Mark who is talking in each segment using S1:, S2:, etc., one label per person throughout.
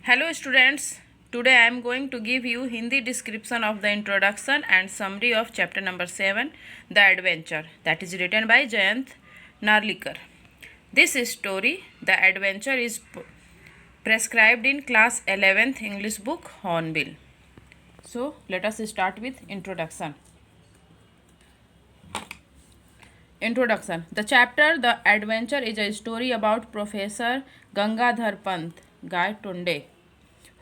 S1: Hello students, today I am going to give you Hindi description of the introduction and summary of chapter number 7, The Adventure, that is written by Jayant Narlikar. This story, The Adventure, is prescribed in class 11th English book Hornbill. So let us start with introduction. Introduction. The chapter The Adventure is a story about Professor Gangadhar Pant Gaitonde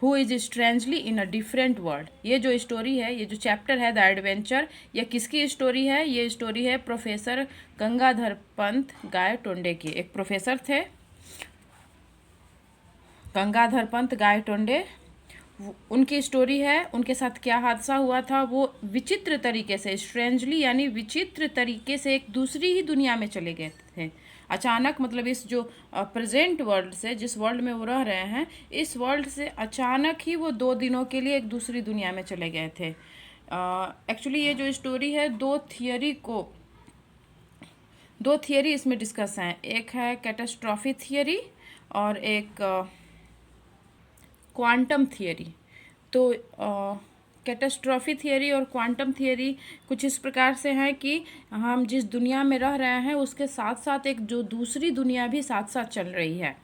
S1: who is strangely in a different world. ये जो story है, ये जो chapter है the adventure, ये किसकी story है? ये स्टोरी है प्रोफेसर गंगाधर पंत गायटोंडे की। एक प्रोफेसर थे गंगाधर पंत गायटोंडे, उनकी स्टोरी है। उनके साथ क्या हादसा हुआ था, वो विचित्र तरीके से, स्ट्रेंजली यानी विचित्र तरीके से एक दूसरी ही दुनिया में चले गए थे अचानक। मतलब इस जो प्रेजेंट वर्ल्ड से, जिस वर्ल्ड में वो रह रहे हैं, इस वर्ल्ड से अचानक ही वो 2 दिनों के लिए एक दूसरी दुनिया में चले गए थे। एक्चुअली ये जो स्टोरी है दो थियरी इसमें डिस्कस हैं। एक है कैटास्ट्रॉफी थियरी और एक क्वांटम थियरी। तो कैटास्ट्रॉफी थियरी और क्वांटम थियरी कुछ इस प्रकार से हैं कि हम जिस दुनिया में रह रहे हैं उसके साथ साथ एक जो दूसरी दुनिया भी साथ साथ चल रही है,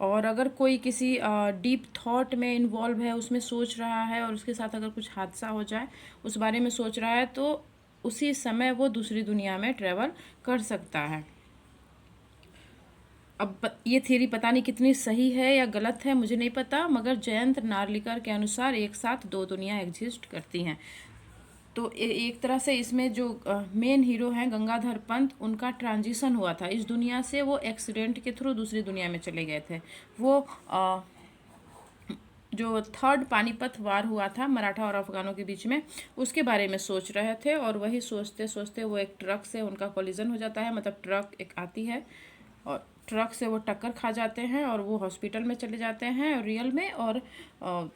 S1: और अगर कोई किसी डीप थॉट में इन्वॉल्व है, उसमें सोच रहा है और उसके साथ अगर कुछ हादसा हो जाए, उस बारे में सोच रहा है, तो उसी समय वो दूसरी दुनिया में ट्रेवल कर सकता है। अब ये थियरी पता नहीं कितनी सही है या गलत है, मुझे नहीं पता, मगर जयंत नार्लिकर के अनुसार एक साथ 2 दुनिया एग्जिस्ट करती हैं। तो एक तरह से इसमें जो मेन हीरो हैं गंगाधर पंत, उनका ट्रांजिशन हुआ था इस दुनिया से। वो एक्सीडेंट के थ्रू दूसरी दुनिया में चले गए थे। वो जो 3rd पानीपत वार हुआ था मराठा और अफगानों के बीच में, उसके बारे में सोच रहे थे, और वही सोचते सोचते वो एक ट्रक से उनका कोलिजन हो जाता है। मतलब ट्रक एक आती है और ट्रक से वो टक्कर खा जाते हैं और वो हॉस्पिटल में चले जाते हैं रियल में, और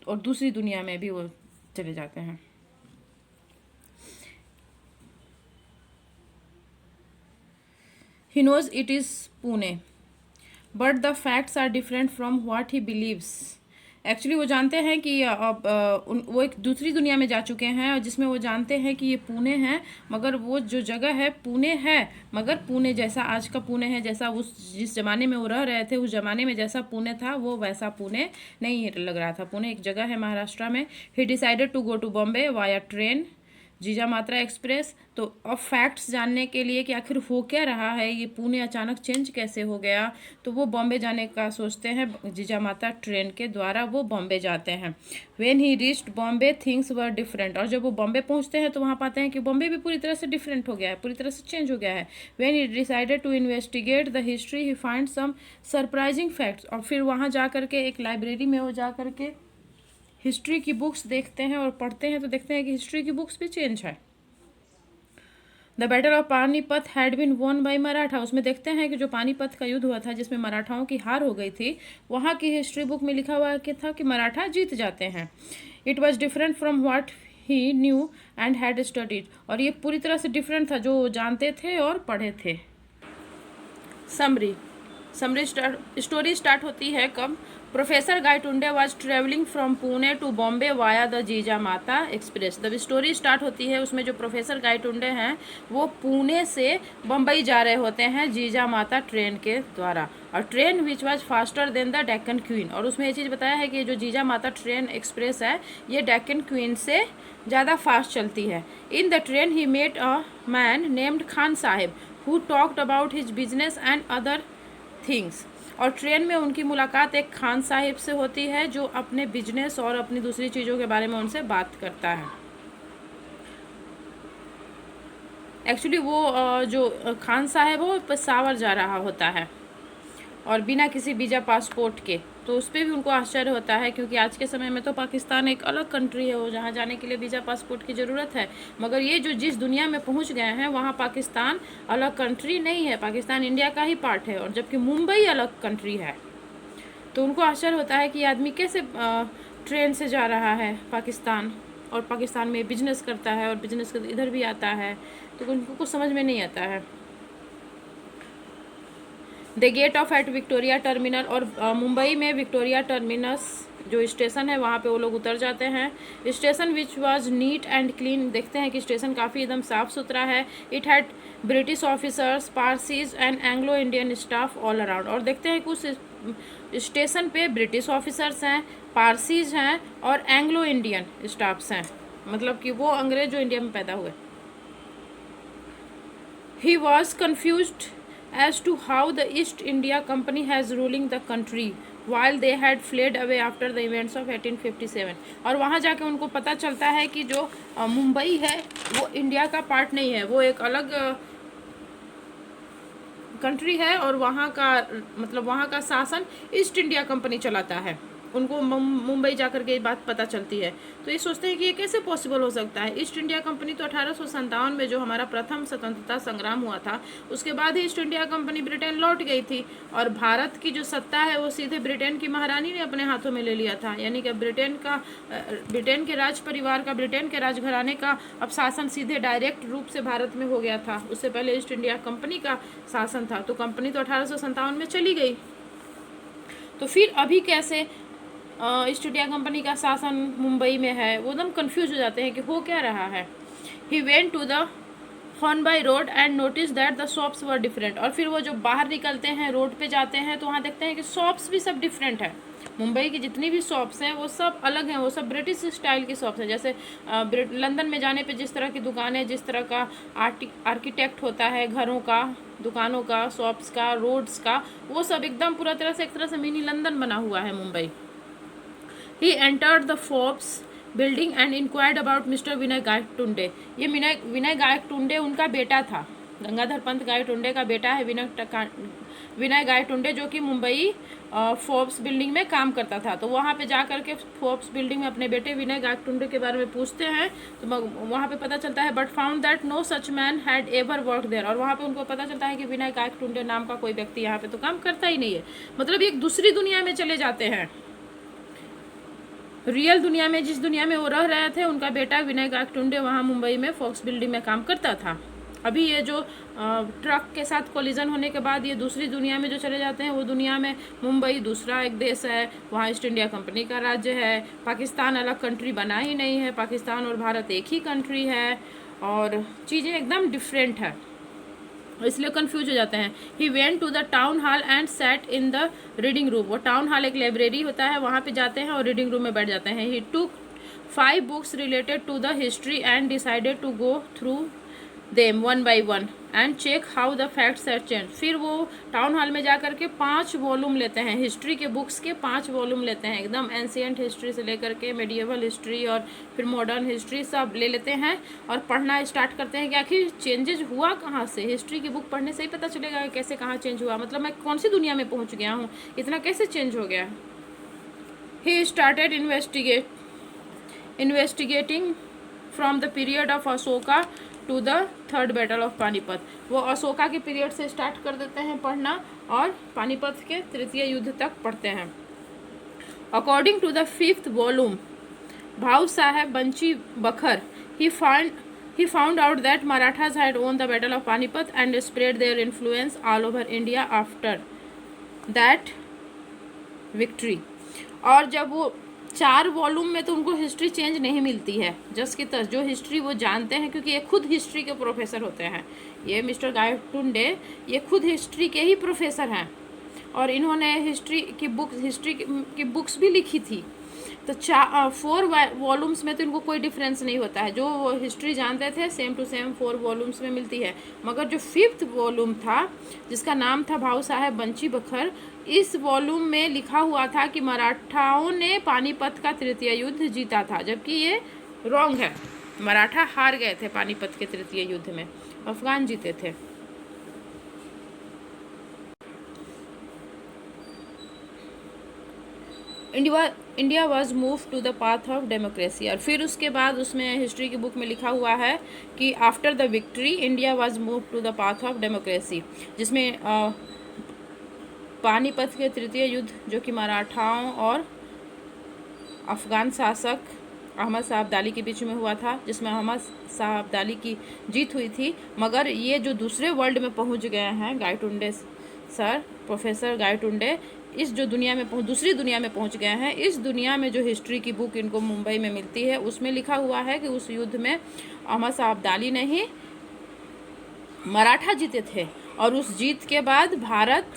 S1: दूसरी दुनिया में भी वो चले जाते हैं। He knows it is Pune, but the facts are different from what he believes. Actually वो जानते हैं कि वो एक दूसरी दुनिया में जा चुके हैं, और जिसमें वो जानते हैं कि ये पुणे है, मगर वो जो जगह है पुणे है, मगर पुणे जैसा आज का पुणे है, जैसा उस जिस ज़माने में वो रह रहे थे, उस ज़माने में जैसा पुणे था वो वैसा पुणे नहीं लग रहा था। पुणे एक जगह है महाराष्ट्र में। He decided to go to Bombay via train Jija Mata express. तो अब फैक्ट्स जानने के लिए कि आखिर हो क्या रहा है, ये पुणे अचानक चेंज कैसे हो गया, तो वो बॉम्बे जाने का सोचते हैं। जीजा माता ट्रेन के द्वारा वो बॉम्बे जाते हैं। When he reached Bombay things were different, और जब वो बॉम्बे पहुंचते हैं तो वहाँ पाते हैं कि बॉम्बे भी पूरी तरह से डिफरेंट हो गया है, पूरी तरह से चेंज हो गया है। When he decided to investigate the history he find some surprising facts, और फिर वहाँ जा करके एक लाइब्रेरी में वो जा करके हिस्ट्री की बुक्स देखते हैं और पढ़ते हैं, तो देखते हैं कि हिस्ट्री की बुक्स भी चेंज है। The battle of Panipat had been won by Maratha, उसमें देखते हैं कि जो पानीपत का युद्ध हुआ था जिसमें मराठाओं की हार हो गई थी, वहाँ की हिस्ट्री बुक में लिखा हुआ था कि मराठा जीत जाते हैं। It was different from what he new and had studied, और ये पूरी तरह से डिफरेंट था जो जानते थे और पढ़े थे। समरी स्टोरी स्टार्ट होती है कब? Professor Gaitonde was traveling from Pune to Bombay via the Jija Mata express. जब स्टोरी स्टार्ट होती है उसमें जो प्रोफेसर गायटुंडे हैं वो पुणे से बम्बई जा रहे होते हैं जीजा माता ट्रेन के द्वारा, और train which was faster than the Deccan queen. और उसमें ये चीज़ बताया है कि जो जीजा माता ट्रेन एक्सप्रेस है ये डेक्कन क्वीन से ज़्यादा फास्ट चलती है। In the train he met a man named Khan Sahib who talked about his business and other things, और ट्रेन में उनकी मुलाकात एक खान साहिब से होती है जो अपने बिजनेस और अपनी दूसरी चीज़ों के बारे में उनसे बात करता है। एक्चुअली वो जो खान साहिब वो पेशावर जा रहा होता है और बिना किसी वीज़ा पासपोर्ट के, तो उस पर भी उनको आश्चर्य होता है, क्योंकि आज के समय में तो पाकिस्तान एक अलग कंट्री है, वो जहाँ जाने के लिए वीज़ा पासपोर्ट की ज़रूरत है, मगर ये जो जिस दुनिया में पहुँच गए हैं वहाँ पाकिस्तान अलग कंट्री नहीं है, पाकिस्तान इंडिया का ही पार्ट है, और जबकि मुंबई अलग कंट्री है। तो उनको आश्चर्य होता है कि ये आदमी कैसे ट्रेन से जा रहा है पाकिस्तान, और पाकिस्तान में बिजनेस करता है और बिजनेस इधर भी आता है, तो उनको कुछ समझ में नहीं आता है। The gate of at Victoria terminal, और मुंबई में विक्टोरिया टर्मिनस जो स्टेशन है वहाँ पे वो लोग उतर जाते हैं। Station which was neat and clean, देखते हैं कि स्टेशन काफ़ी एकदम साफ़ सुथरा है। It had British officers, Parsis and Anglo Indian staff all around, और देखते हैं कुछ स्टेशन पे ब्रिटिश ऑफिसर्स हैं, पारसीज हैं और एंग्लो इंडियन स्टाफ्स हैं, मतलब कि वो अंग्रेज जो इंडिया में पैदा हुए। He was confused as to how the East India Company has ruling the country while they had fled away after the events of 1857, और वहाँ जाके उनको पता चलता है कि जो मुंबई है वो इंडिया का पार्ट नहीं है, वो एक अलग कंट्री है और वहाँ का मतलब वहाँ का शासन ईस्ट इंडिया कंपनी चलाता है। उनको मुंबई जाकर के ये बात पता चलती है, तो ये सोचते हैं कि ये कैसे पॉसिबल हो सकता है। ईस्ट इंडिया कंपनी तो 1857 में जो हमारा प्रथम स्वतंत्रता संग्राम हुआ था उसके बाद ही ईस्ट इंडिया कंपनी ब्रिटेन लौट गई थी, और भारत की जो सत्ता है वो सीधे ब्रिटेन की महारानी ने अपने हाथों में ले लिया था, यानी कि ब्रिटेन के राज परिवार का, ब्रिटेन के राजघराने का अब शासन सीधे डायरेक्ट रूप से भारत में हो गया था। उससे पहले ईस्ट इंडिया कंपनी का शासन था, तो कंपनी तो 1857 में चली गई। तो फिर अभी कैसे ईस्ट इंडिया कंपनी का शासन मुंबई में है, वो एकदम कंफ्यूज हो जाते हैं कि हो क्या रहा है। He went to the Hornby road and notice that the shops were different, और फिर वो जो बाहर निकलते हैं रोड पे जाते हैं तो वहाँ देखते हैं कि शॉप्स भी सब डिफरेंट है। मुंबई की जितनी भी शॉप्स हैं वो सब अलग हैं, वो सब ब्रिटिश स्टाइल की शॉप्स हैं। जैसे लंदन में जाने पे जिस तरह की दुकानें, जिस तरह का आर्किटेक्ट होता है घरों का, दुकानों का, शॉप्स का, रोड्स का, वो सब एकदम पूरा तरह से एक तरह से मिनी लंदन बना हुआ है Mumbai. He entered the Forbes building and inquired about Mr. विनय गायक टुंडे। ये विनय गायक टुंडे उनका बेटा था, गंगाधर पंत गायक टुंडे का बेटा है विनय गायक टुंडे, जो कि मुंबई फोर्ब्स बिल्डिंग में काम करता था। तो वहाँ पे जा करके फोर्ब्स बिल्डिंग में अपने बेटे विनय गायक टुंडे के बारे में पूछते हैं, तो वहाँ पे पता चलता है but found that no such man had ever work there, और वहाँ पे उनको पता चलता है कि विनय गायक टुंडे नाम का कोई व्यक्ति यहाँ पे तो काम करता ही नहीं है। मतलब एक दूसरी दुनिया में चले जाते हैं। रियल दुनिया में, जिस दुनिया में वो रह रहे थे, उनका बेटा विनय गायक टुंडे वहाँ मुंबई में फोक्स बिल्डिंग में काम करता था। अभी ये जो ट्रक के साथ कोलिजन होने के बाद ये दूसरी दुनिया में जो चले जाते हैं, वो दुनिया में मुंबई दूसरा एक देश है, वहाँ ईस्ट इंडिया कंपनी का राज्य है, पाकिस्तान अलग कंट्री बना ही नहीं है, पाकिस्तान और भारत एक ही कंट्री है, और चीज़ें एकदम डिफरेंट है, इसलिए कंफ्यूज हो जाते हैं। He went to the town hall and sat in the reading room, वो टाउन हॉल एक लाइब्रेरी होता है, वहाँ पे जाते हैं और रीडिंग रूम में बैठ जाते हैं। He took 5 books related to the history and decided to go through them one by one and check how the facts are change. फिर वो टाउन हॉल में जा कर के 5 वॉल्यूम लेते हैं, हिस्ट्री के बुक्स के 5 वॉल्यूम लेते हैं, एकदम एंशियंट हिस्ट्री से लेकर के मेडिएवल हिस्ट्री और फिर मॉडर्न हिस्ट्री सब ले लेते हैं और पढ़ना स्टार्ट करते हैं कि आखिर चेंजेस हुआ कहाँ से। हिस्ट्री की बुक पढ़ने से ही पता चलेगा कि कैसे कहाँ चेंज हुआ, मतलब मैं कौन सी दुनिया में पहुँच गया हूँ, इतना कैसे चेंज हो गया। He started investigating from the period of Ashoka to the third battle of Panipat, वो अशोका के पीरियड से स्टार्ट कर देते हैं पढ़ना और पानीपत के तृतीय युद्ध तक पढ़ते हैं। According to the 5th volume भाऊ साहेब बंची बखर, he found out that Marathas had won the battle of Panipat and spread their influence all over India after that victory। और जब वो 4 वॉल्यूम में तो उनको हिस्ट्री चेंज नहीं मिलती है, जस की तस जो हिस्ट्री वो जानते हैं, क्योंकि ये खुद हिस्ट्री के प्रोफेसर होते हैं। ये मिस्टर गायक टुंडे ये खुद हिस्ट्री के ही प्रोफेसर हैं और इन्होंने हिस्ट्री की बुक्स भी लिखी थी। तो 4 वॉल्यूम्स में तो इनको कोई डिफरेंस नहीं होता है, जो वो हिस्ट्री जानते थे सेम टू सेम 4 वॉल्यूम्स में मिलती है। मगर जो 5th वॉल्यूम था जिसका नाम था भाऊ साहेब बंची बखर, इस वॉल्यूम में लिखा हुआ था कि मराठाओं ने पानीपत का तृतीय युद्ध जीता था, जबकि ये रॉन्ग है। मराठा हार गए थे पानीपत के तृतीय युद्ध में, अफगान जीते थे। India was move to the path of democracy, और फिर उसके बाद उसमें हिस्ट्री की बुक में लिखा हुआ है कि after the victory India was move to the path of democracy, जिसमें पानीपत के तृतीय युद्ध जो कि मराठाओं और अफगान शासक अहमद शाह अब्दाली के बीच में हुआ था, जिसमें अहमद शाह अब्दाली की जीत हुई थी। मगर ये जो दूसरे वर्ल्ड में पहुंच गए हैं गायक टुंडे सर, प्रोफेसर गायटुंडे इस जो दुनिया में दूसरी दुनिया में पहुंच गए हैं, इस दुनिया में जो हिस्ट्री की बुक इनको मुंबई में मिलती है उसमें लिखा हुआ है कि उस युद्ध में अहमद शाह अब्दाली नहीं मराठा जीते थे, और उस जीत के बाद भारत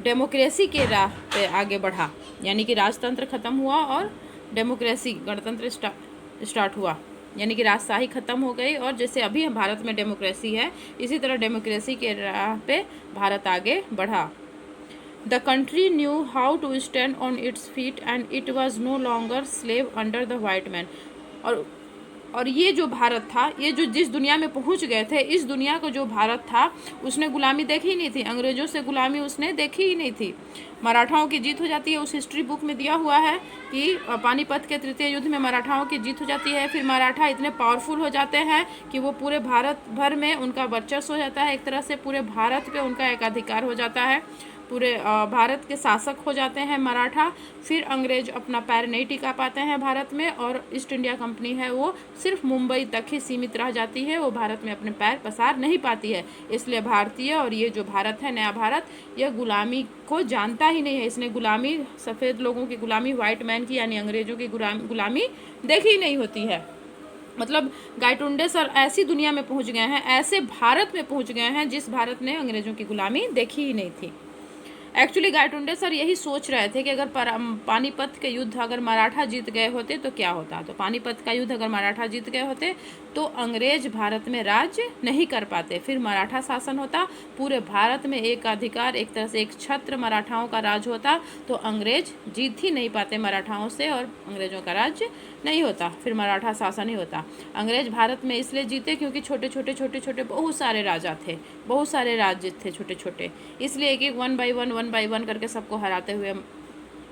S1: डेमोक्रेसी के राह पे आगे बढ़ा, यानी कि राजतंत्र ख़त्म हुआ और डेमोक्रेसी गणतंत्र स्टार्ट हुआ, यानी कि राजशाही ख़त्म हो गई। और जैसे अभी भारत में डेमोक्रेसी है, इसी तरह डेमोक्रेसी के राह पे भारत आगे बढ़ा। The country knew how to stand on its feet and it was no longer slave under the white man. और ये जो भारत था, ये जो जिस दुनिया में पहुंच गए थे, इस दुनिया का जो भारत था उसने गुलामी देखी ही नहीं थी, अंग्रेज़ों से गुलामी उसने देखी ही नहीं थी। मराठाओं की जीत हो जाती है, उस हिस्ट्री बुक में दिया हुआ है कि पानीपत के तृतीय युद्ध में मराठाओं की जीत हो जाती है। फिर मराठा इतने पावरफुल हो जाते हैं कि वो पूरे भारत भर में उनका वर्चस्व हो जाता है, एक तरह से पूरे भारत पे उनका एकाधिकार हो जाता है, पूरे भारत के शासक हो जाते हैं मराठा। फिर अंग्रेज अपना पैर नहीं टिका पाते हैं भारत में, और ईस्ट इंडिया कंपनी है वो सिर्फ मुंबई तक ही सीमित रह जाती है, वो भारत में अपने पैर पसार नहीं पाती है। इसलिए भारतीय और ये जो भारत है, नया भारत, यह गुलामी को जानता ही नहीं है। इसने गुलामी, सफ़ेद लोगों की गुलामी, वाइट मैन की यानी अंग्रेजों की गुलामी देखी ही नहीं होती है। मतलब गायटुंडे सर ऐसी दुनिया में पहुंच गए हैं, ऐसे भारत में पहुंच गए हैं जिस भारत ने अंग्रेजों की गुलामी देखी ही नहीं थी। एक्चुअली गायटुंडे सर यही सोच रहे थे कि अगर पानीपत के युद्ध अगर मराठा जीत गए होते तो क्या होता। तो पानीपत का युद्ध अगर मराठा जीत गए होते तो अंग्रेज भारत में राज्य नहीं कर पाते, फिर मराठा शासन होता, पूरे भारत में एक अधिकार, एक तरह से एक छत्र मराठाओं का राज होता, तो अंग्रेज जीत ही नहीं पाते मराठाओं से और अंग्रेजों का राज्य नहीं होता, फिर मराठा शासन ही होता। अंग्रेज भारत में इसलिए जीते क्योंकि छोटे छोटे बहुत सारे राजा थे, बहुत सारे राज्य थे छोटे छोटे, इसलिए एक एक वन बाई वन करके सबको हराते हुए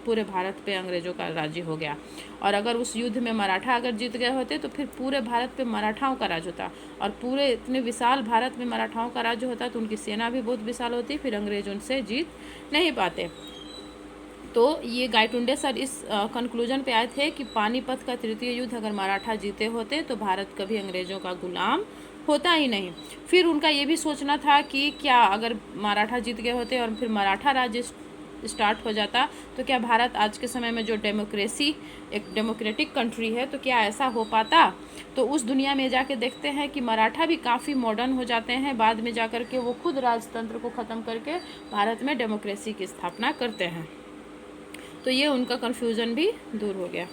S1: पूरे भारत पे अंग्रेजों का राज्य हो गया। और अगर उस युद्ध में मराठा अगर जीत गए होते तो फिर पूरे भारत पे मराठाओं का राज होता, और पूरे इतने विशाल भारत में मराठाओं का राज्य होता तो उनकी सेना भी बहुत विशाल होती, फिर अंग्रेज उनसे जीत नहीं पाते। तो ये गायटुंडे सर इस कंक्लूजन पे आए थे कि पानीपत का तृतीय युद्ध अगर मराठा जीते होते तो भारत कभी अंग्रेज़ों का गुलाम होता ही नहीं। फिर उनका ये भी सोचना था कि क्या अगर मराठा जीत गए होते और फिर मराठा राज्य स्टार्ट हो जाता तो क्या भारत आज के समय में जो डेमोक्रेसी, एक डेमोक्रेटिक कंट्री है, तो क्या ऐसा हो पाता। तो उस दुनिया में जाके देखते हैं कि मराठा भी काफ़ी मॉडर्न हो जाते हैं, बाद में जाकर के वो खुद राजतंत्र को ख़त्म करके भारत में डेमोक्रेसी की स्थापना करते हैं। तो ये उनका कन्फ्यूज़न भी दूर हो गया।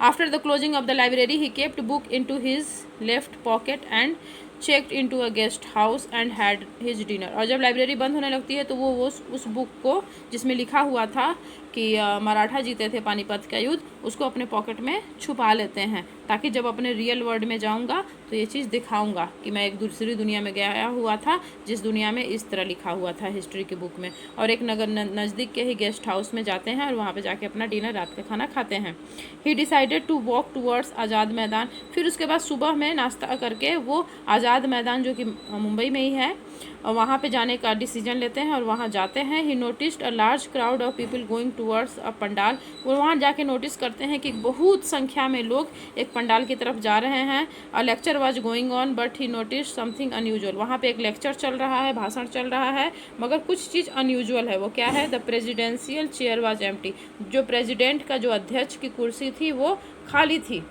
S1: After the closing of the library he kept book into his left pocket and checked into a guest house and had his dinner. और जब लाइब्रेरी बंद होने लगती है तो वो उस बुक को जिसमें लिखा हुआ था कि मराठा जीते थे पानीपत का युद्ध, उसको अपने पॉकेट में छुपा लेते हैं, ताकि जब अपने रियल वर्ल्ड में जाऊंगा तो ये चीज़ दिखाऊंगा कि मैं एक दूसरी दुनिया में गया हुआ था, जिस दुनिया में इस तरह लिखा हुआ था हिस्ट्री की बुक में। और एक नगर नज़दीक के ही गेस्ट हाउस में जाते हैं और वहाँ पे जाके अपना डिनर, रात का खाना खाते हैं। He decided to walk towards Azad Maidan. फिर उसके बाद सुबह में नाश्ता करके वो आज़ाद मैदान जो कि मुंबई में ही है, वहाँ पे जाने का डिसीजन लेते हैं और वहाँ जाते हैं। ही noticed a large crowd of people going towards a pandal. वो वहाँ जाके नोटिस करते हैं कि बहुत संख्या में लोग एक पंडाल की तरफ जा रहे हैं। अ lecture was going on but he notice something unusual. वहाँ पे एक लेक्चर चल रहा है, भाषण चल रहा है, मगर कुछ चीज़ अनयूजुअल है। वो क्या है? The presidential chair was empty. जो प्रेजिडेंट का जो अध्यक्ष की कुर्सी थी वो खाली थी।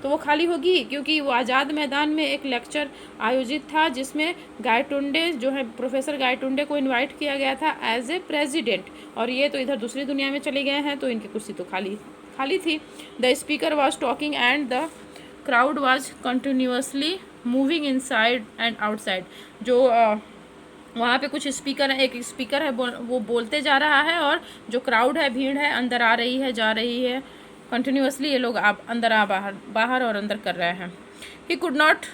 S1: तो वो खाली होगी क्योंकि वो आज़ाद मैदान में एक लेक्चर आयोजित था जिसमें गायटुंडे जो है, प्रोफेसर गायटुंडे को इनवाइट किया गया था एज ए प्रेसिडेंट, और ये तो इधर दूसरी दुनिया में चले गए हैं तो इनकी कुर्सी तो खाली थी। The speaker was talking and the crowd was continuously moving inside and outside. जो वहाँ पे कुछ स्पीकर है, एक स्पीकर है वो बोलते जा रहा है, और जो क्राउड है, भीड़ है, अंदर आ रही है, जा रही है, कंटिन्यूसली ये लोग अंदर बाहर और अंदर कर रहे हैं। He could not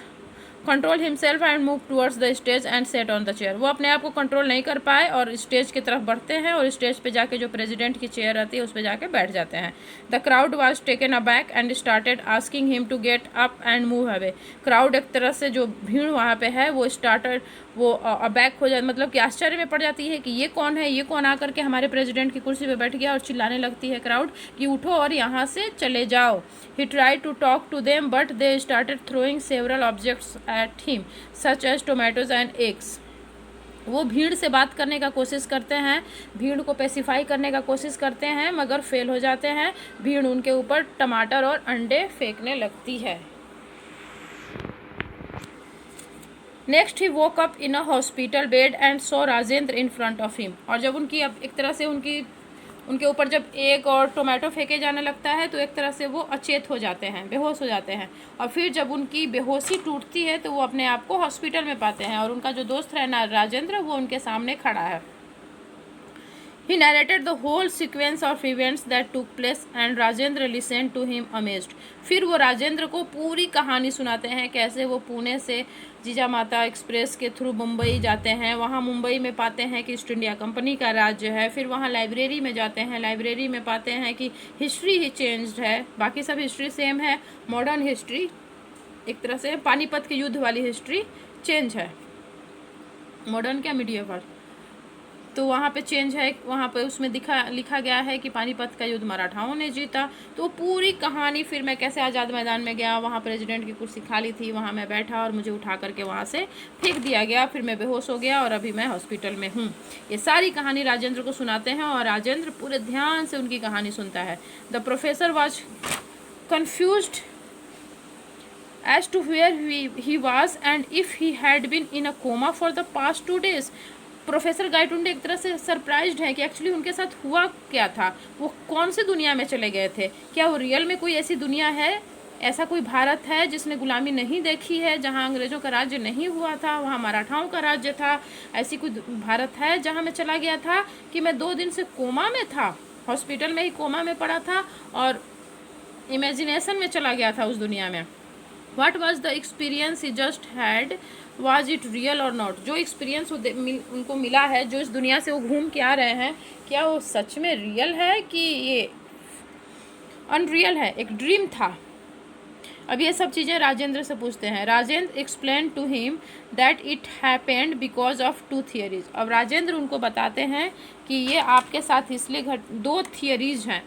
S1: control himself and move towards the stage and set on the chair. वो अपने आप को कंट्रोल नहीं कर पाए और स्टेज की तरफ बढ़ते हैं और स्टेज पे जाके जो प्रेसिडेंट की चेयर रहती है उस पर जाके बैठ जाते हैं। The crowd was taken aback and started asking him to get up and move away. Crowd एक तरह से जो भीड़ वहाँ पे है वो अबैक हो जाए, मतलब कि आश्चर्य में पड़ जाती है कि ये कौन है, ये कौन आकर के हमारे प्रेसिडेंट की कुर्सी पे बैठ गया, और चिल्लाने लगती है क्राउड कि उठो और यहाँ से चले जाओ। He try to talk to them but they started throwing several objects at him such as tomatoes and eggs. वो भीड़ से बात करने का कोशिश करते हैं, भीड़ को पेसिफाई करने का कोशिश करते हैं, मगर फेल हो जाते हैं। भीड़ उनके ऊपर टमाटर और अंडे फेंकने लगती है। Next he woke up in a hospital bed and saw Rajendra in front of him. और जब उनकी अब एक तरह से उनके ऊपर जब एग और टोमेटो फेंके जाने लगता है तो एक तरह से वो अचेत हो जाते हैं, बेहोश हो जाते हैं। और फिर जब उनकी बेहोशी टूटती है तो वो अपने आप को हॉस्पिटल में पाते हैं और उनका जो दोस्त है राजेंद्र, वो उनके सामने खड़ा है। He narrated the whole sequence of events that took place and Rajendra listened to him amazed. फिर वो राजेंद्र को पूरी कहानी सुनाते हैं, कैसे वो पुणे से जीजामाता एक्सप्रेस के थ्रू मुंबई जाते हैं, वहाँ मुंबई में पाते हैं कि ईस्ट इंडिया कंपनी का राज्य है। फिर वहाँ लाइब्रेरी में जाते हैं, लाइब्रेरी में पाते हैं कि हिस्ट्री ही चेंज्ड है, बाकी सब हिस्ट्री सेम है, मॉडर्न हिस्ट्री एक तरह से पानीपत के युद्ध वाली हिस्ट्री चेंज है, मॉडर्न क्या मीडिएवल, तो वहाँ पे चेंज है। वहाँ पे उसमें लिखा गया है कि पानीपत का युद्ध मराठाओं ने जीता। तो पूरी कहानी, फिर मैं कैसे आज़ाद मैदान में गया, वहाँ प्रेसिडेंट की कुर्सी खाली थी, वहाँ मैं बैठा और मुझे उठा करके वहाँ से फेंक दिया गया, फिर मैं बेहोश हो गया और अभी मैं हॉस्पिटल में हूँ। ये सारी कहानी राजेंद्र को सुनाते हैं और राजेंद्र पूरे ध्यान से उनकी कहानी सुनता है। The professor was confused as to where he was and if he had been in a coma for the past 2 days. Professor गायटुंडे एक तरह से सरप्राइज्ड हैं कि एक्चुअली उनके साथ हुआ क्या था, वो कौन सी दुनिया में चले गए थे, क्या वो रियल में कोई ऐसी दुनिया है, ऐसा कोई भारत है जिसने गुलामी नहीं देखी है, जहां अंग्रेज़ों का राज्य नहीं हुआ था, वहां मराठाओं का राज्य था, ऐसी कोई भारत है जहां मैं चला गया था कि मैं 2 दिन से कोमा में था, हॉस्पिटल में ही कोमा में पड़ा था और इमेजिनेशन में चला गया था उस दुनिया में। What was the experience he just had? Was it real or not? जो एक्सपीरियंस उनको मिला है, जो इस दुनिया से वो घूम के आ रहे हैं, क्या वो सच में रियल है कि ये अनरियल है, एक ड्रीम था। अब ये सब चीज़ें राजेंद्र से पूछते हैं। Rajendra explain to him that it happened because of 2 theories. अब राजेंद्र उनको बताते हैं कि ये आपके साथ इसलिए 2 थियरीज हैं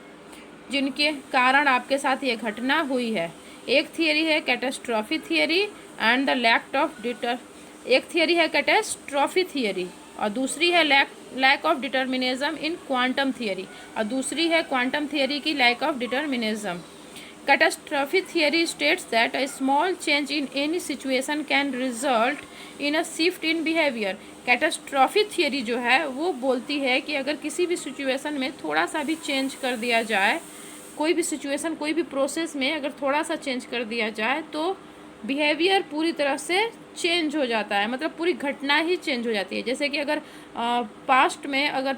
S1: जिनके कारण आपके साथ ये घटना हुई है। एक थियरी है catastrophe theory and the lack of एक थियरी है कैटास्ट्रॉफी थियरी और दूसरी है lack of determinism in quantum theory और दूसरी है क्वांटम थियरी की lack of determinism. Catastrophe theory states that a small change in any situation can result in a shift in behaviour. Catastrophe theory जो है वो बोलती है कि अगर किसी भी सिचुएशन में थोड़ा सा भी चेंज कर दिया जाए, कोई भी सिचुएशन, कोई भी प्रोसेस में अगर थोड़ा सा चेंज कर दिया जाए तो बिहेवियर पूरी तरह से चेंज हो जाता है, मतलब पूरी घटना ही चेंज हो जाती है। जैसे कि अगर पास्ट में अगर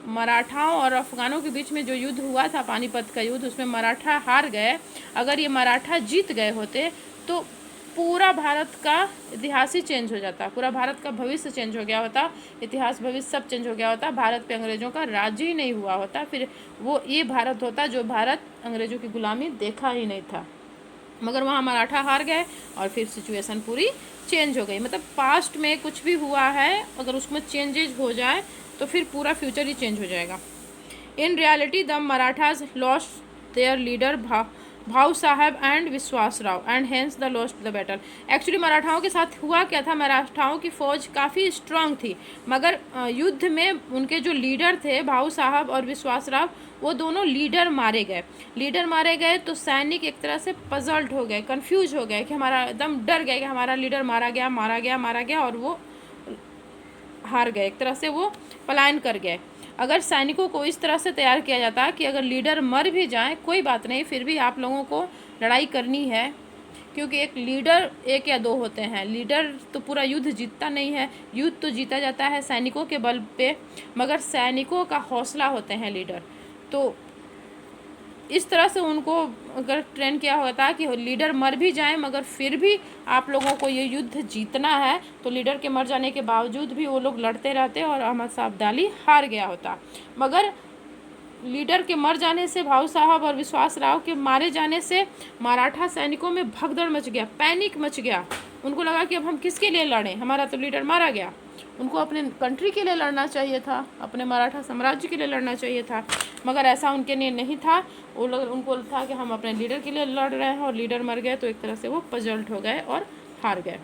S1: मराठाओं और अफ़गानों के बीच में जो युद्ध हुआ था, पानीपत का युद्ध, उसमें मराठा हार गए, अगर ये मराठा जीत गए होते तो पूरा भारत का इतिहास ही चेंज हो जाता, पूरा भारत का भविष्य चेंज हो गया होता, इतिहास भविष्य सब चेंज हो गया होता, भारत पे अंग्रेज़ों का राज्य ही नहीं हुआ होता, फिर वो ये भारत होता जो भारत अंग्रेज़ों की गुलामी देखा ही नहीं था। मगर वहाँ मराठा हार गए और फिर सिचुएशन पूरी चेंज हो गई। मतलब पास्ट में कुछ भी हुआ है, अगर उसमें चेंजेज हो जाए तो फिर पूरा फ्यूचर ही चेंज हो जाएगा। In reality the Marathas lost their leader Bhau Sahab and Vishwas Rao and hence the lost the battle. Actually मराठाओं के साथ हुआ क्या था, मराठाओं की फ़ौज काफ़ी स्ट्रांग थी, मगर युद्ध में उनके जो लीडर थे भाऊ साहब और विश्वास राव, वो दोनों लीडर मारे गए तो सैनिक एक तरह से पजल्ड हो गए, कंफ्यूज हो गए कि हमारा एकदम डर गए कि हमारा लीडर मारा गया और वो हार गए, एक तरह से वो पलायन कर गए। अगर सैनिकों को इस तरह से तैयार किया जाता कि अगर लीडर मर भी जाए कोई बात नहीं, फिर भी आप लोगों को लड़ाई करनी है, क्योंकि एक लीडर 1 या 2 होते हैं, लीडर तो पूरा युद्ध जीतता नहीं है, युद्ध तो जीता जाता है सैनिकों के बल पे, मगर सैनिकों का हौसला होते हैं लीडर। तो इस तरह से उनको अगर ट्रेन किया होता कि लीडर मर भी जाए मगर फिर भी आप लोगों को ये युद्ध जीतना है, तो लीडर के मर जाने के बावजूद भी वो लोग लड़ते रहते और अहमद शाह अब्दाली हार गया होता। मगर लीडर के मर जाने से, भाऊ साहब और विश्वास राव के मारे जाने से मराठा सैनिकों में भगदड़ मच गया, पैनिक मच गया। उनको लगा कि अब हम किसके लिए लड़ें, हमारा तो लीडर मारा गया। उनको अपने कंट्री के लिए लड़ना चाहिए था, अपने मराठा साम्राज्य के लिए लड़ना चाहिए था, मगर ऐसा उनके लिए नहीं था। वो लोग, उनको था कि हम अपने लीडर के लिए लड़ रहे हैं और लीडर मर गए तो एक तरह से वो पजल्ट हो गए और हार गए।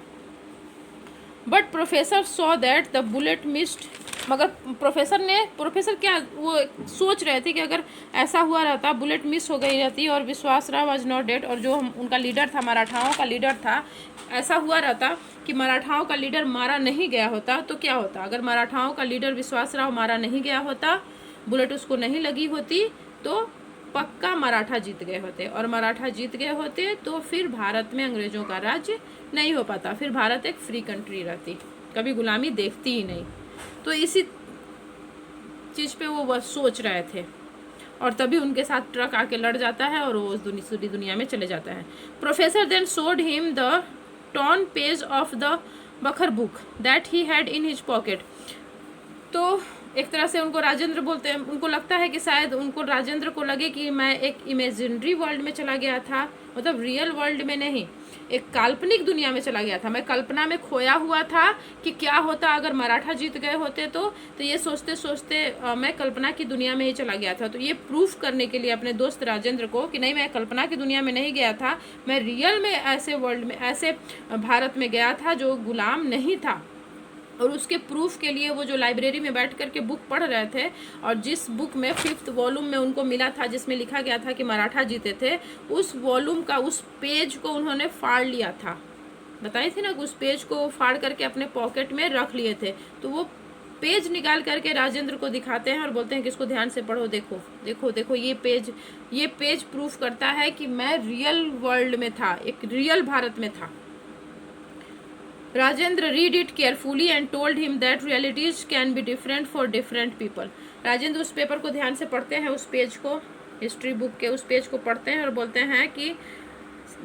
S1: But professor saw that the bullet missed, मगर प्रोफेसर क्या वो सोच रहे थे कि अगर ऐसा हुआ रहता, बुलेट मिस हो गई रहती और विश्वास राव वाज नॉट डेड, और जो उनका लीडर था, मराठाओं का लीडर था, ऐसा हुआ रहता कि मराठाओं का लीडर मारा नहीं गया होता, तो क्या होता? अगर मराठाओं का लीडर विश्वास राव मारा नहीं गया होता, बुलेट उसको नहीं लगी होती, तो पक्का मराठा जीत गए होते, और मराठा जीत गए होते तो फिर भारत में अंग्रेजों का राज्य नहीं हो पाता, फिर भारत एक फ्री कंट्री रहती, कभी गुलामी देखती ही नहीं। तो इसी चीज़ पे वो बस सोच रहे थे, और तभी उनके साथ ट्रक आके लड़ जाता है और वो उस दूसरी दुनिया में चले जाता है। Professor then showed him the torn page of the Bakhar book that he had in his pocket. तो एक तरह से उनको राजेंद्र बोलते हैं, उनको लगता है कि शायद उनको राजेंद्र को लगे कि मैं एक इमेजिनरी वर्ल्ड में चला गया था, मतलब रियल वर्ल्ड में नहीं, एक काल्पनिक दुनिया में चला गया था, मैं कल्पना में खोया हुआ था कि क्या होता अगर मराठा जीत गए होते, तो ये सोचते सोचते मैं कल्पना की दुनिया में ही चला गया था। तो ये प्रूफ करने के लिए अपने दोस्त राजेंद्र को कि नहीं, मैं कल्पना की दुनिया में नहीं गया था, मैं रियल में ऐसे वर्ल्ड में, ऐसे भारत में गया था जो गुलाम नहीं था। और उसके प्रूफ के लिए वो जो लाइब्रेरी में बैठ कर के बुक पढ़ रहे थे, और जिस बुक में 5th वॉल्यूम में उनको मिला था जिसमें लिखा गया था कि मराठा जीते थे, उस वॉल्यूम का उस पेज को उन्होंने फाड़ लिया था, बताई थी ना, उस पेज को फाड़ करके अपने पॉकेट में रख लिए थे। तो वो पेज निकाल करके राजेंद्र को दिखाते हैं और बोलते हैं कि इसको ध्यान से पढ़ो, देखो देखो देखो, ये पेज प्रूफ करता है कि मैं रियल वर्ल्ड में था, एक रियल भारत में था। Rajendra read it carefully and told him that realities can be different for different people। Rajendra उस पेपर को ध्यान से पढ़ते हैं, उस पेज को, हिस्ट्री बुक के उस पेज को पढ़ते हैं और बोलते हैं कि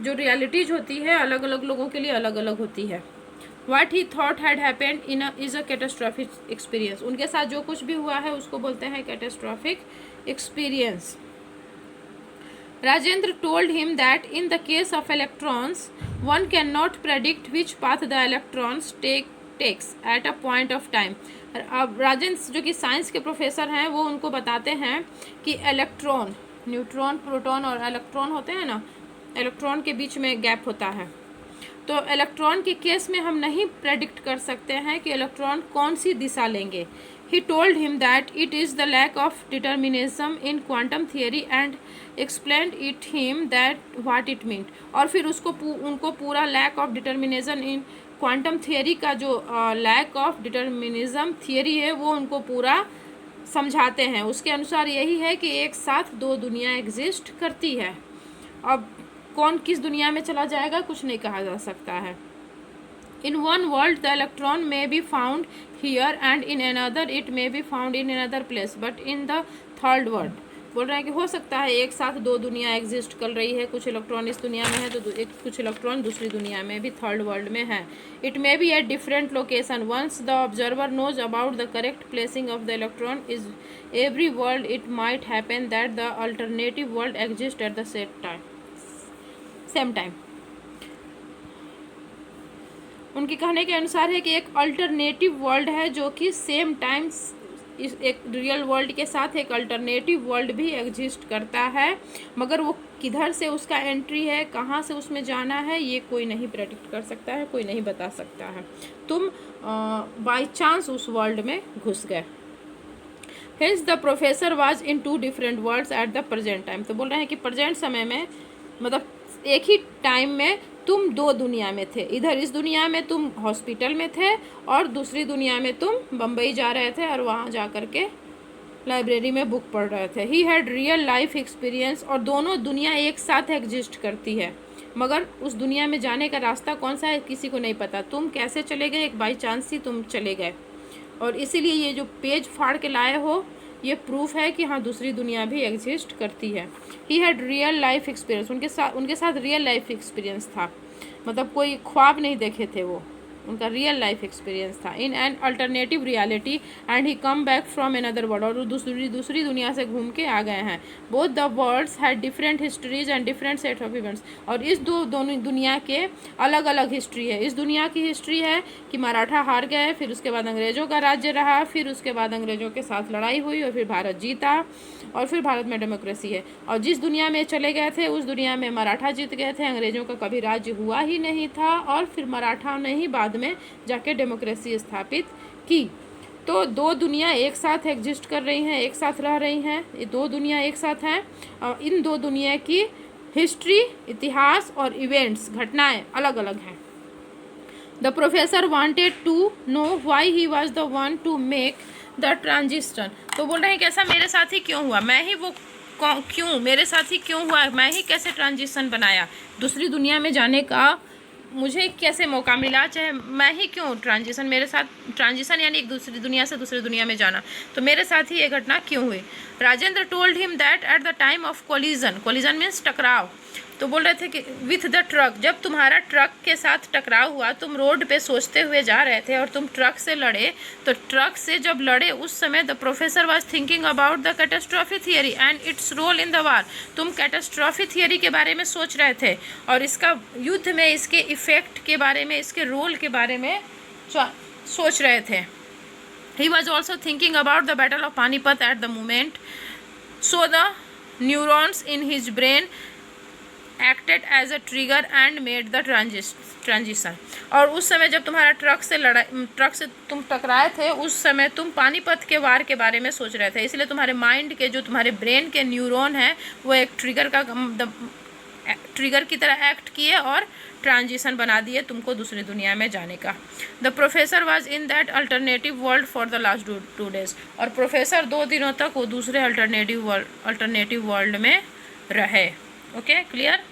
S1: जो रियलिटीज होती है अलग अलग लोगों के लिए अलग अलग होती है। What he thought had happened is a catastrophic experience। उनके साथ जो कुछ भी हुआ है उसको बोलते हैं catastrophic experience। Rajendra told him that in the case of electrons, one cannot predict which path the electrons takes at a point of time। अब राजेंद्र जो कि साइंस के प्रोफेसर हैं, वो उनको बताते हैं कि इलेक्ट्रॉन, न्यूट्रॉन, प्रोटॉन और इलेक्ट्रॉन होते हैं ना, इलेक्ट्रॉन के बीच में गैप होता है, तो इलेक्ट्रॉन के केस में हम नहीं प्रेडिक्ट कर सकते हैं कि इलेक्ट्रॉन कौन सी दिशा लेंगे। He told him that it is the lack of determinism in quantum theory and explained it him that what it meant। और फिर उनको पूरा lack of determinism in quantum theory का जो lack of determinism theory है वो उनको पूरा समझाते हैं। उसके अनुसार यही है कि एक साथ दो दुनिया एग्जिस्ट करती है, अब कौन किस दुनिया में चला जाएगा कुछ नहीं कहा जा सकता है। In one world the electron may be found here and in another it may be found in another place but in the third world। बोल रहे हैं कि हो सकता है एक साथ दो दुनिया एग्जिस्ट कर रही है, कुछ इलेक्ट्रॉन इस दुनिया में है तो कुछ इलेक्ट्रॉन दूसरी दुनिया में भी, थर्ड वर्ल्ड में है। It may be at different location once the observer knows about the correct placing of the electron is every world it might happen that the alternative world exist at the same time. उनके कहने के अनुसार है कि एक alternative world है जो कि सेम टाइम इस एक रियल वर्ल्ड के साथ एक अल्टरनेटिव वर्ल्ड भी एग्जिस्ट करता है, मगर वो किधर से उसका एंट्री है, कहाँ से उसमें जाना है, ये कोई नहीं प्रेडिक्ट कर सकता है, कोई नहीं बता सकता है। तुम बाय चांस उस वर्ल्ड में घुस गए। Hence the professor was in 2 different worlds at the present time. तो बोल रहे हैं कि प्रेजेंट समय में, मतलब एक ही टाइम में तुम 2 दुनिया में थे, इधर इस दुनिया में तुम हॉस्पिटल में थे और दूसरी दुनिया में तुम बम्बई जा रहे थे और वहाँ जा कर के लाइब्रेरी में बुक पढ़ रहे थे। He had real life experience, और दोनों दुनिया एक साथ एग्जिस्ट करती है, मगर उस दुनिया में जाने का रास्ता कौन सा है किसी को नहीं पता। तुम कैसे चले गए, एक बाई चांस ही तुम चले गए, और इसीलिए ये जो पेज फाड़ के लाए हो ये प्रूफ है कि हाँ दूसरी दुनिया भी एग्जिस्ट करती है। He had real life experience, उनके साथ रियल लाइफ एक्सपीरियंस था, मतलब कोई ख्वाब नहीं देखे थे वो, उनका रियल लाइफ एक्सपीरियंस था। In an alternative reality and he come back from another world, और दूसरी दुनिया से घूम के आ गए हैं। Both the worlds had different histories and different set of events, और इस दोनों दुनिया के अलग अलग हिस्ट्री है। इस दुनिया की हिस्ट्री है कि मराठा हार गए, फिर उसके बाद अंग्रेज़ों का राज्य रहा, फिर उसके बाद अंग्रेज़ों के साथ लड़ाई हुई और फिर भारत जीता, और फिर भारत में डेमोक्रेसी है। और जिस दुनिया में चले गए थे उस दुनिया में मराठा जीत गए थे, अंग्रेज़ों का कभी राज्य हुआ ही नहीं था, और फिर मराठा ने ही बाद में जाके डेमोक्रेसी स्थापित की। तो दो दुनिया एक साथ एग्जिस्ट कर रही हैं, एक साथ रह रही हैं, ये दो दुनिया एक साथ हैं और इन दो दुनिया की हिस्ट्री, इतिहास और इवेंट्स, घटनाएं अलग अलग हैं। The professor wanted to know why he was the one to make the transition. तो बोल रहे हैं कि ऐसा मेरे साथ ही क्यों हुआ, मैं ही वो क्यों, मेरे साथ ही क्यों हुआ, मैं ही कैसे ट्रांजिशन बनाया, दूसरी दुनिया में जाने का मुझे कैसे मौका मिला, चाहे मैं ही क्यों ट्रांजिशन, मेरे साथ ट्रांजिशन यानी एक दूसरी दुनिया से दूसरी दुनिया में जाना, तो मेरे साथ ही ये घटना क्यों हुई। Rajendra told him that at the time of collision, collision means टकराव, तो बोल रहे थे कि विथ द ट्रक, जब तुम्हारा ट्रक के साथ टकराव हुआ, तुम रोड पे सोचते हुए जा रहे थे और तुम ट्रक से लड़े, तो ट्रक से जब लड़े उस समय the professor was thinking about the catastrophe theory and its role in the war, तुम कैटास्ट्रॉफी थियरी के बारे में सोच रहे थे और इसका युद्ध में इसके इफेक्ट के बारे में, इसके रोल के बारे में सोच रहे थे। He was also thinking about the battle of Panipat at the moment, so the neurons in his brain acted as a trigger and made the transition। और उस समय जब तुम्हारा ट्रक से तुम टकराए थे, उस समय तुम पानीपत के वार के बारे में सोच रहे थे, इसलिए तुम्हारे माइंड के, जो तुम्हारे ब्रेन के न्यूरॉन हैं, वो एक ट्रिगर की तरह एक्ट किए और ट्रांजिशन बना दिए तुमको दूसरी दुनिया में जाने का। The professor was in that alternative world for the last 2 days, और प्रोफेसर 2 दिनों तक वो दूसरे अल्टरनेटिव वर्ल्ड में रहे। Okay, clear.